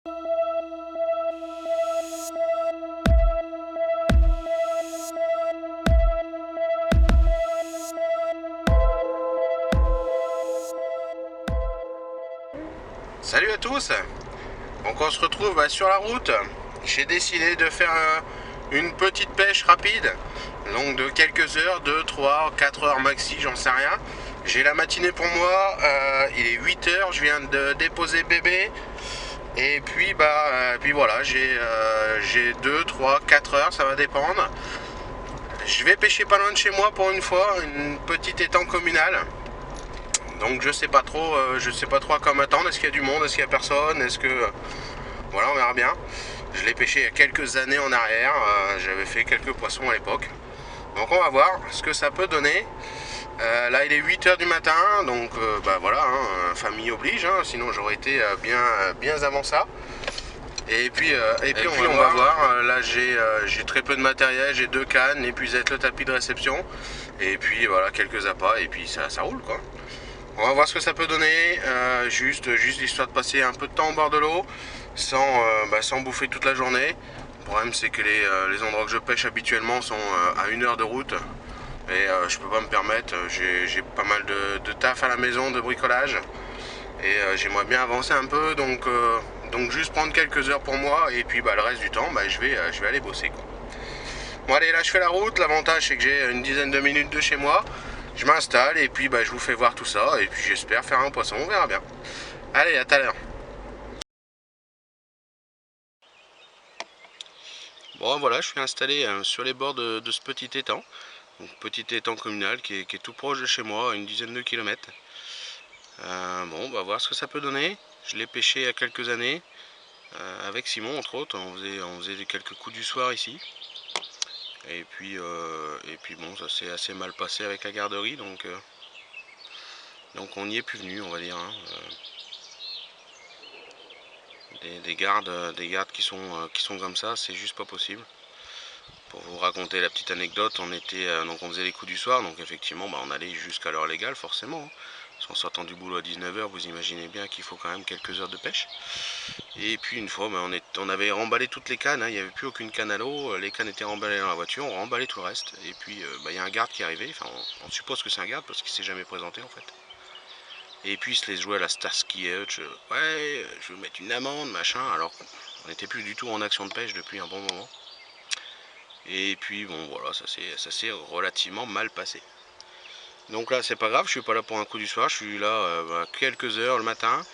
Salut à tous. Donc on se retrouve sur la route. J'ai décidé de faire une petite pêche rapide, donc de quelques heures, 2, 3, 4 heures maxi, j'en sais rien. J'ai la matinée pour moi, il est 8 heures, je viens de déposer bébé. Et puis puis voilà, j'ai 2, 3, 4 heures, ça va dépendre. Je vais pêcher pas loin de chez moi pour une fois, une petite étang communal. Donc je sais pas trop à quoi m'attendre. Est-ce qu'il y a du monde, est-ce qu'il y a personne, est-ce que voilà, on verra bien. Je l'ai pêché il y a quelques années en arrière, j'avais fait quelques poissons à l'époque. Donc on va voir ce que ça peut donner. Là il est 8 heures du matin, donc voilà, hein, famille oblige, hein, sinon j'aurais été bien avant ça. Et puis on va voir. Là j'ai très peu de matériel, j'ai 2 cannes, l'épuisette, le tapis de réception, et puis voilà, quelques appâts, et puis ça roule quoi. On va voir ce que ça peut donner, juste histoire de passer un peu de temps au bord de l'eau, sans bouffer toute la journée. Le problème c'est que les endroits que je pêche habituellement sont à 1 heure de route, et je peux pas me permettre, j'ai pas mal de taf à la maison, de bricolage, et j'aimerais bien avancer un peu, donc juste prendre quelques heures pour moi, et puis le reste du temps je vais aller bosser quoi. Bon allez, là je fais la route, l'avantage c'est que j'ai une dizaine de minutes de chez moi. Je m'installe et puis je vous fais voir tout ça, et puis j'espère faire un poisson, on verra bien. Allez, à tout à l'heure. Bon voilà, je suis installé sur les bords de ce petit étang. Donc petit étang communal qui est tout proche de chez moi, à une dizaine de kilomètres. Bon, on va voir ce que ça peut donner. Je l'ai pêché il y a quelques années, avec Simon entre autres. On faisait quelques coups du soir ici. Et puis bon, ça s'est assez mal passé avec la garderie, donc on n'y est plus venu, on va dire, hein. Des gardes qui sont comme ça, c'est juste pas possible. Pour vous raconter la petite anecdote, on faisait les coups du soir, donc effectivement on allait jusqu'à l'heure légale forcément, hein. En sortant du boulot à 19 h, vous imaginez bien qu'il faut quand même quelques heures de pêche. Et puis une fois, on avait remballé toutes les cannes, hein, il n'y avait plus aucune canne à l'eau, les cannes étaient remballées dans la voiture, on remballait tout le reste. Et puis il y a un garde qui est arrivé, enfin on suppose que c'est un garde parce qu'il s'est jamais présenté en fait. Et puis il se laisse jouer à la Starsky Hutch, ouais, je vais vous mettre une amende, machin, alors on n'était plus du tout en action de pêche depuis un bon moment. Et puis bon voilà, ça s'est relativement mal passé. Donc là c'est pas grave, je suis pas là pour un coup du soir, je suis là quelques heures le matin.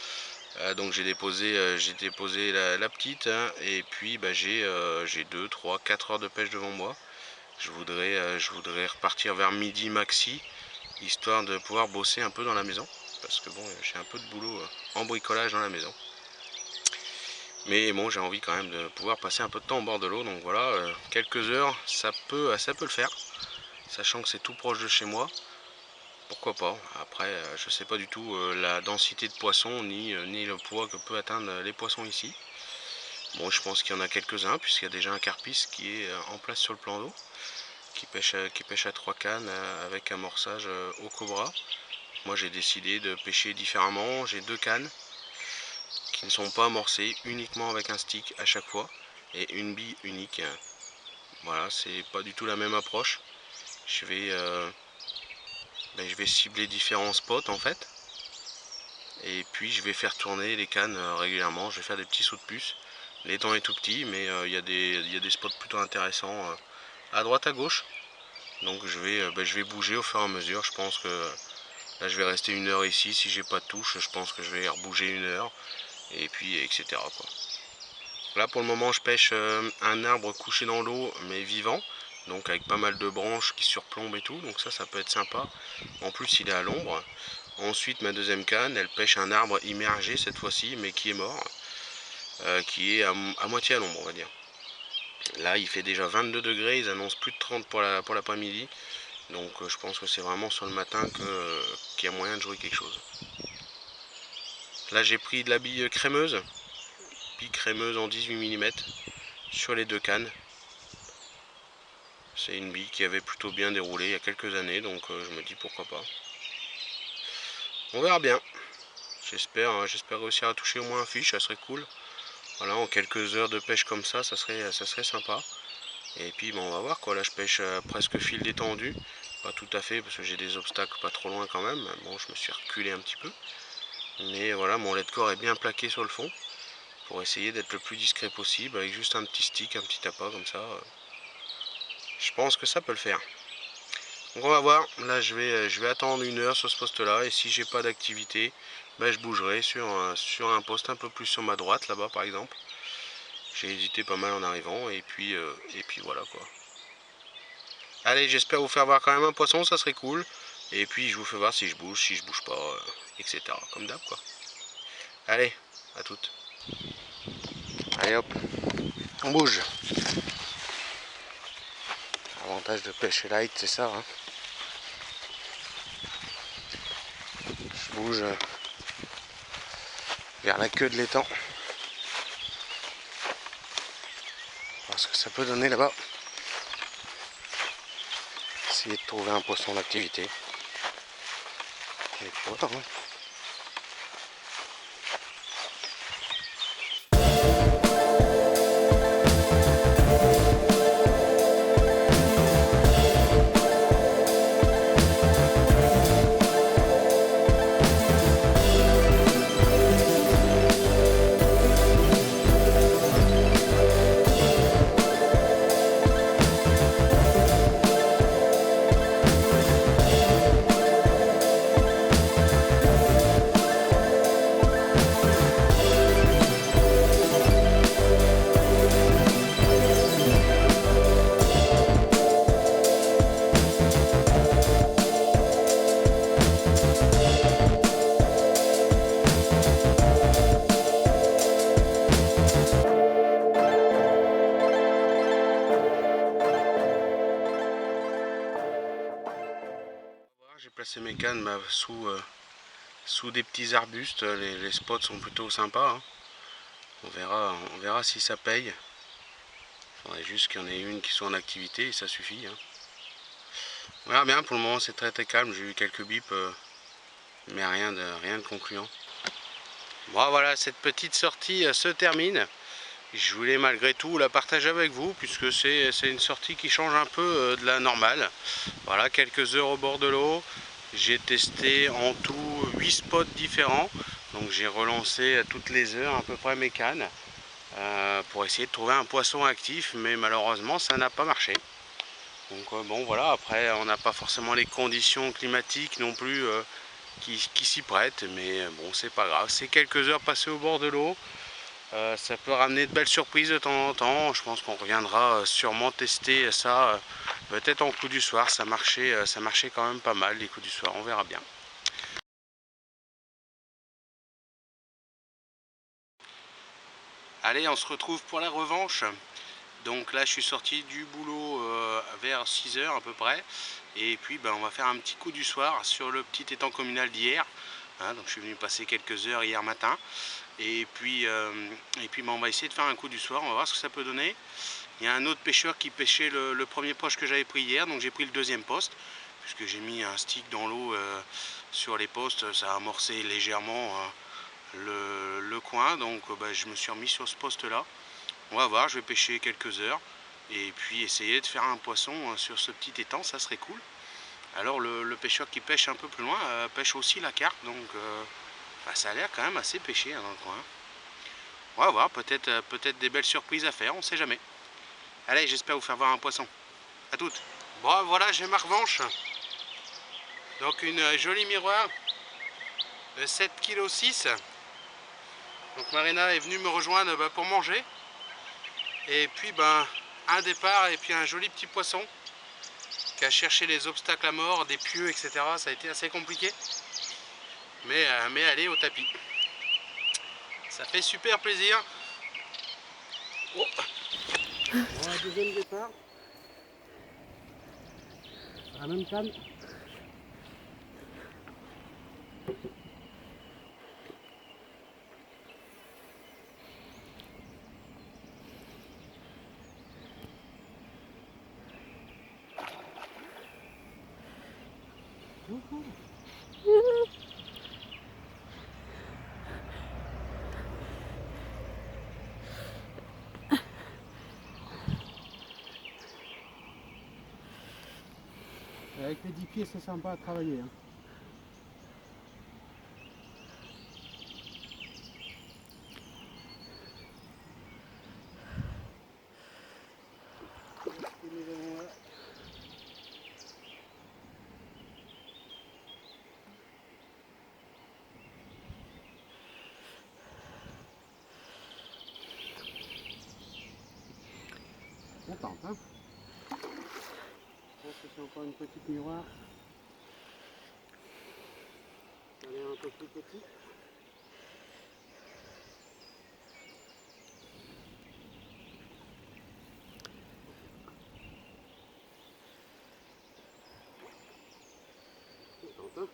Donc j'ai déposé la petite, hein, et puis j'ai 2, 3, 4 heures de pêche devant moi. Je voudrais repartir vers midi maxi, histoire de pouvoir bosser un peu dans la maison. Parce que bon, j'ai un peu de boulot en bricolage dans la maison. Mais bon, j'ai envie quand même de pouvoir passer un peu de temps au bord de l'eau. Donc voilà, quelques heures, ça peut le faire. Sachant que c'est tout proche de chez moi. Pourquoi pas. Après, je sais pas du tout la densité de poissons ni le poids que peut atteindre les poissons ici. Bon, je pense qu'il y en a quelques-uns, puisqu'il y a déjà un carpiste qui est en place sur le plan d'eau, qui pêche à 3 cannes avec amorçage au cobra. Moi j'ai décidé de pêcher différemment, j'ai 2 cannes qui ne sont pas amorcées, uniquement avec un stick à chaque fois, et une bille unique. Voilà, c'est pas du tout la même approche. Je vais cibler différents spots en fait, et puis je vais faire tourner les cannes régulièrement, je vais faire des petits sauts de puce. L'étang est tout petit, mais il y a des spots plutôt intéressants à droite à gauche. Donc je vais bouger au fur et à mesure. Je pense que là je vais rester 1 heure ici. Si j'ai pas de touche, je pense que je vais rebouger 1 heure. Et puis etc. quoi. Là pour le moment je pêche un arbre couché dans l'eau mais vivant. Donc avec pas mal de branches qui surplombent et tout. Donc ça peut être sympa. En plus il est à l'ombre. Ensuite ma deuxième canne, elle pêche un arbre immergé cette fois-ci, mais qui est mort. Qui est à moitié à l'ombre on va dire. Là il fait déjà 22 degrés, ils annoncent plus de 30 pour l'après-midi. Donc je pense que c'est vraiment sur le matin qu'il y a moyen de jouer quelque chose. Là j'ai pris de la bille crémeuse en 18 mm sur les 2 cannes. C'est une bille qui avait plutôt bien déroulé il y a quelques années, donc je me dis pourquoi pas. On verra bien. J'espère réussir à toucher au moins un fiche, ça serait cool. Voilà, en quelques heures de pêche comme ça serait sympa. Et puis on va voir quoi, là je pêche presque fil détendu. Pas tout à fait parce que j'ai des obstacles pas trop loin quand même. Bon, je me suis reculé un petit peu. Mais voilà, mon lait de corps est bien plaqué sur le fond. Pour essayer d'être le plus discret possible avec juste un petit stick, un petit appât comme ça. Je pense que ça peut le faire. Donc on va voir, là je vais attendre 1 heure sur ce poste là et si j'ai pas d'activité, ben, je bougerai sur un poste un peu plus sur ma droite là-bas par exemple. J'ai hésité pas mal en arrivant et puis voilà quoi. Allez, j'espère vous faire voir quand même un poisson, ça serait cool. Et puis je vous fais voir si je bouge pas, etc. Comme d'hab quoi. Allez, à toutes. Allez hop, on bouge. L'avantage de pêcher light, c'est ça. Hein. Je bouge vers la queue de l'étang. Voir ce que ça peut donner là-bas. Essayer de trouver un poisson d'activité. Et puis voilà. Hein. J'ai placé mes cannes sous des petits arbustes, les spots sont plutôt sympas. Hein. On verra si ça paye. Il faudrait juste qu'il y en ait une qui soit en activité et ça suffit. Hein. On verra bien, pour le moment c'est très calme, j'ai eu quelques bips, mais rien de concluant. Bon voilà, cette petite sortie se termine. Je voulais malgré tout la partager avec vous puisque c'est une sortie qui change un peu de la normale. Voilà, quelques heures au bord de l'eau. J'ai testé en tout 8 spots différents. Donc j'ai relancé toutes les heures à peu près mes cannes pour essayer de trouver un poisson actif. Mais malheureusement ça n'a pas marché. Donc bon voilà, après on n'a pas forcément les conditions climatiques non plus qui s'y prêtent. Mais bon, c'est pas grave. C'est quelques heures passées au bord de l'eau. Ça peut ramener de belles surprises de temps en temps. Je pense qu'on reviendra sûrement tester ça peut-être en coup du soir. Ça marchait quand même pas mal les coups du soir, on verra bien. Allez, on se retrouve pour la revanche. Donc là je suis sorti du boulot vers 6 h à peu près. Et puis on va faire un petit coup du soir sur le petit étang communal d'hier. Hein, donc je suis venu passer quelques heures hier matin. Et puis on va essayer de faire un coup du soir, on va voir ce que ça peut donner. Il y a un autre pêcheur qui pêchait le premier poste que j'avais pris hier, donc j'ai pris le deuxième poste, puisque j'ai mis un stick dans l'eau sur les postes, ça a amorcé légèrement le coin, donc je me suis remis sur ce poste là. On va voir, je vais pêcher quelques heures, et puis essayer de faire un poisson sur ce petit étang, ça serait cool. Alors le pêcheur qui pêche un peu plus loin pêche aussi la carpe, donc ça a l'air quand même assez pêché hein, dans le coin. On va voir, peut-être des belles surprises à faire, on sait jamais. Allez, j'espère vous faire voir un poisson. À toutes. Bon, voilà, j'ai ma revanche. Donc une jolie miroir de 7,6 kg. Donc Marina est venue me rejoindre pour manger. Et puis un départ et puis un joli petit poisson qui a cherché les obstacles à mort, des pieux, etc. Ça a été assez compliqué. Mais allez au tapis. Ça fait super plaisir. Oh. Voilà, deuxième départ. La même canne. avec les 10 pieds, c'est sympa à travailler. Hein. On tente, hein. Je pense que c'est encore une petite miroir. Elle est un peu plus petite. On tente, hein.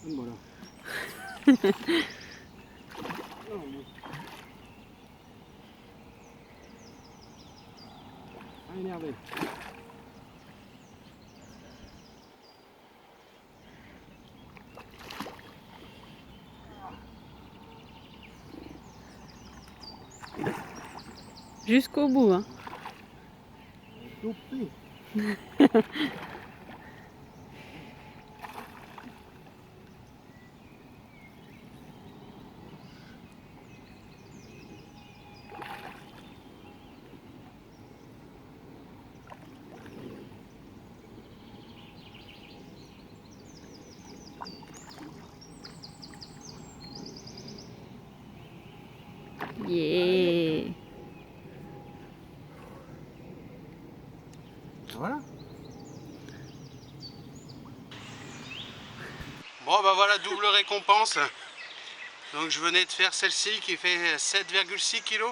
Voilà. Ah, énervé. Jusqu'au bout, hein. Tout petit. Yeah. Voilà. Bon bah voilà, double récompense. Donc je venais de faire celle-ci qui fait 7,6 kg.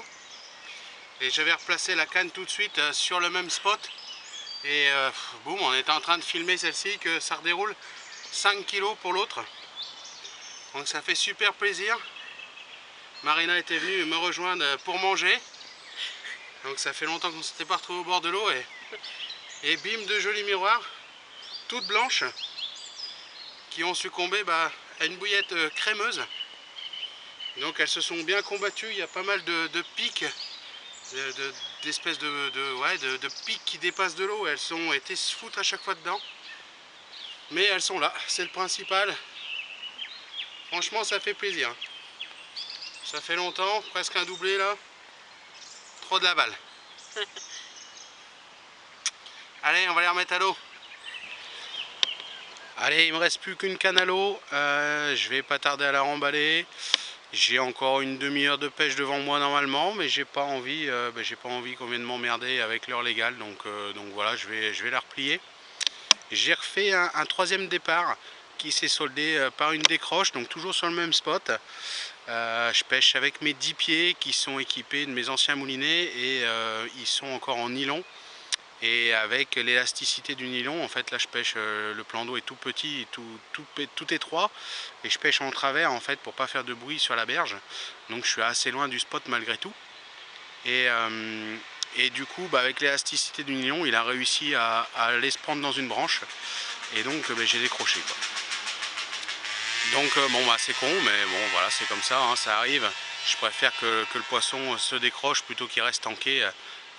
Et j'avais replacé la canne tout de suite sur le même spot. Et boum, on était en train de filmer celle-ci que ça redéroule 5 kg pour l'autre. Donc ça fait super plaisir. Marina était venue me rejoindre pour manger. Donc ça fait longtemps qu'on ne s'était pas retrouvé au bord de l'eau. Et bim, deux jolis miroirs, toutes blanches, qui ont succombé à une bouillette crémeuse. Donc elles se sont bien combattues, il y a pas mal de pics, d'espèces de pics qui dépassent de l'eau. Elles ont été se foutre à chaque fois dedans. Mais elles sont là, c'est le principal. Franchement ça fait plaisir. Ça fait longtemps, presque un doublé là. Trop de la balle. Allez, on va les remettre à l'eau. Allez, il me reste plus qu'une canne à l'eau. Je vais pas tarder à la remballer. J'ai encore une demi-heure de pêche devant moi normalement, mais j'ai pas envie qu'on vienne m'emmerder avec l'heure légale. Donc voilà, je vais la replier. J'ai refait un troisième départ qui s'est soldé par une décroche, donc toujours sur le même spot. Je pêche avec mes 10 pieds qui sont équipés de mes anciens moulinets et ils sont encore en nylon. Et avec l'élasticité du nylon, en fait là je pêche, le plan d'eau est tout petit, tout étroit. Et je pêche en travers en fait pour pas faire de bruit sur la berge. Donc je suis assez loin du spot malgré tout. Et du coup avec l'élasticité du nylon, il a réussi à aller se prendre dans une branche. Et donc j'ai décroché quoi. Donc bon bah c'est con, mais bon voilà c'est comme ça, hein, ça arrive. Je préfère que le poisson se décroche plutôt qu'il reste tanké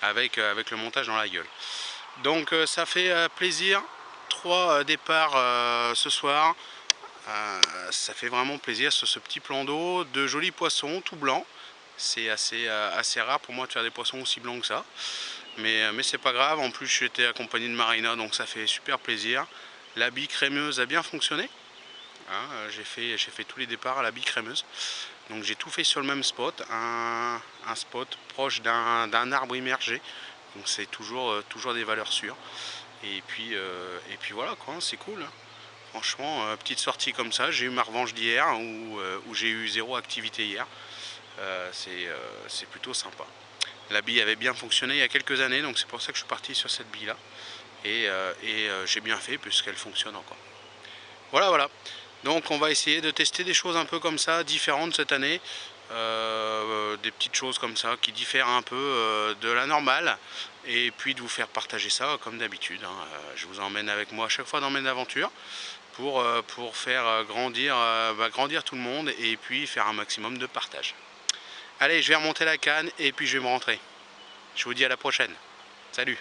avec le montage dans la gueule. Donc ça fait plaisir, 3 départs ce soir. Ça fait vraiment plaisir sur ce petit plan d'eau, de jolis poissons tout blancs. C'est assez rare pour moi de faire des poissons aussi blancs que ça. Mais c'est pas grave, en plus j'étais accompagné de Marina, donc ça fait super plaisir. La bille crémeuse a bien fonctionné. Hein, j'ai fait tous les départs à la bille crémeuse. Donc j'ai tout fait sur le même spot, un spot proche d'un arbre immergé. Donc c'est toujours des valeurs sûres. Et puis voilà quoi, c'est cool. Franchement, petite sortie comme ça, j'ai eu ma revanche d'hier où j'ai eu zéro activité hier. C'est plutôt sympa. La bille avait bien fonctionné il y a quelques années, donc c'est pour ça que je suis parti sur cette bille là. Et j'ai bien fait puisqu'elle fonctionne encore. Voilà. Donc on va essayer de tester des choses un peu comme ça, différentes cette année. Des petites choses comme ça qui diffèrent un peu de la normale. Et puis de vous faire partager ça comme d'habitude. Je vous emmène avec moi à chaque fois dans mes aventures pour faire grandir tout le monde et puis faire un maximum de partage. Allez, je vais remonter la canne et puis je vais me rentrer. Je vous dis à la prochaine. Salut!